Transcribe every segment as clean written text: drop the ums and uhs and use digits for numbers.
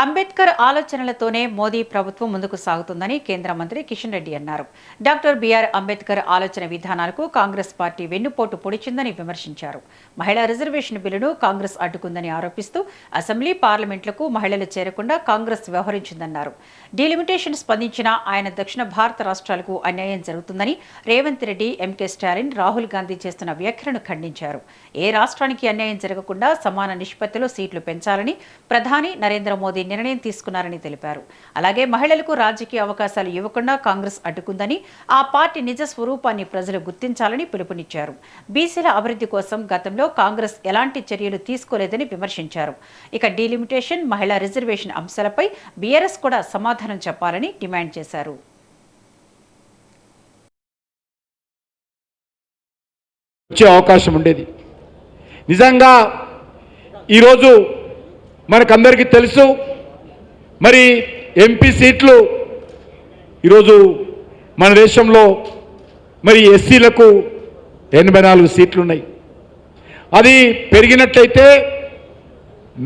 అంబేద్కర్ ఆలోచనలతోనే మోదీ ప్రభుత్వం ముందుకు సాగుతుందని కేంద్ర మంత్రి కిషన్ రెడ్డి అన్నారు. డాక్టర్ బిఆర్ అంబేద్కర్ ఆలోచన విధానాలకు కాంగ్రెస్ పార్టీ వెన్నుపోటు పొడిచిందని విమర్శించారు. మహిళా రిజర్వేషన్ బిల్లును కాంగ్రెస్ అడ్డుకుందని ఆరోపిస్తూ అసెంబ్లీ, పార్లమెంట్లకు మహిళలు చేరకుండా కాంగ్రెస్ వ్యవహరించిందన్నారు. డీలిమిటేషన్ స్పందించిన ఆయన దక్షిణ భారత రాష్ట్రాలకు అన్యాయం జరుగుతుందని రేవంత్ రెడ్డి, ఎంకే స్టాలిన్, రాహుల్ గాంధీ చేస్తున్న వ్యాఖ్యలను ఖండించారు. ఏ రాష్ట్రానికి అన్యాయం జరగకుండా సమాన నిష్పత్తిలో సీట్లు పెంచాలని ప్రధాని నరేంద్ర మోదీ నిర్ణయం తీసుకున్నారని తెలిపారు. అలాగే మహిళలకు రాజకీయ అవకాశాలు ఇవ్వకుండా కాంగ్రెస్ అడ్డుకుందని, ఆ పార్టీ నిజ స్వరూపాన్ని ప్రజలు గుర్తించాలని పిలుపునిచ్చారు. బీసీల అభివృద్ధి కోసం గతంలో కాంగ్రెస్ ఎలాంటి చర్యలు తీసుకోలేదని విమర్శించారు. ఇక డీలిమిటేషన్, మహిళా రిజర్వేషన్ అంశాలపై బీఆర్ఎస్ కూడా సమాధానం చెప్పాలని డిమాండ్ చేశారు. వచ్చే అవకాశం ఉండేది. నిజంగా ఈరోజు మనకందరికీ తెలుసు, మరి ఎంపీ సీట్లు ఈరోజు మన దేశంలో మరి ఎస్సీలకు 84 సీట్లు ఉన్నాయి. అది పెరిగినట్లయితే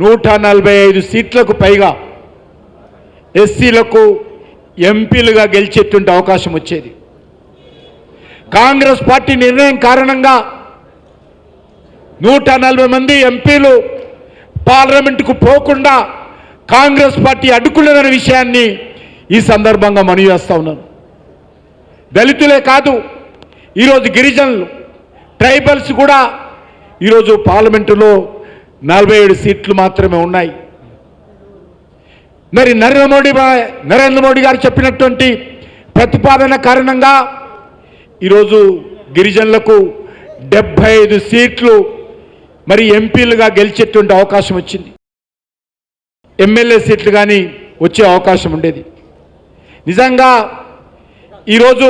145 సీట్లకు పైగా ఎస్సీలకు ఎంపీలుగా గెలిచేటువంటి అవకాశం వచ్చేది. కాంగ్రెస్ పార్టీ నిర్ణయం కారణంగా 140 మంది ఎంపీలు పార్లమెంటుకు పోకుండా కాంగ్రెస్ పార్టీ అడ్డుకున్నదనే విషయాన్ని ఈ సందర్భంగా మనవి చేస్తా ఉన్నాను. దళితులే కాదు, ఈరోజు గిరిజనులు, ట్రైబల్స్ కూడా ఈరోజు పార్లమెంటులో 47 సీట్లు మాత్రమే ఉన్నాయి. మరి నరేంద్ర మోడీ గారు చెప్పినటువంటి ప్రతిపాదన కారణంగా ఈరోజు గిరిజనులకు 75 సీట్లు మరి ఎంపీలుగా గెలిచేటువంటి అవకాశం వచ్చింది. ఎమ్మెల్యే సీట్లు కానీ వచ్చే అవకాశం ఉండేది. నిజంగా ఈరోజు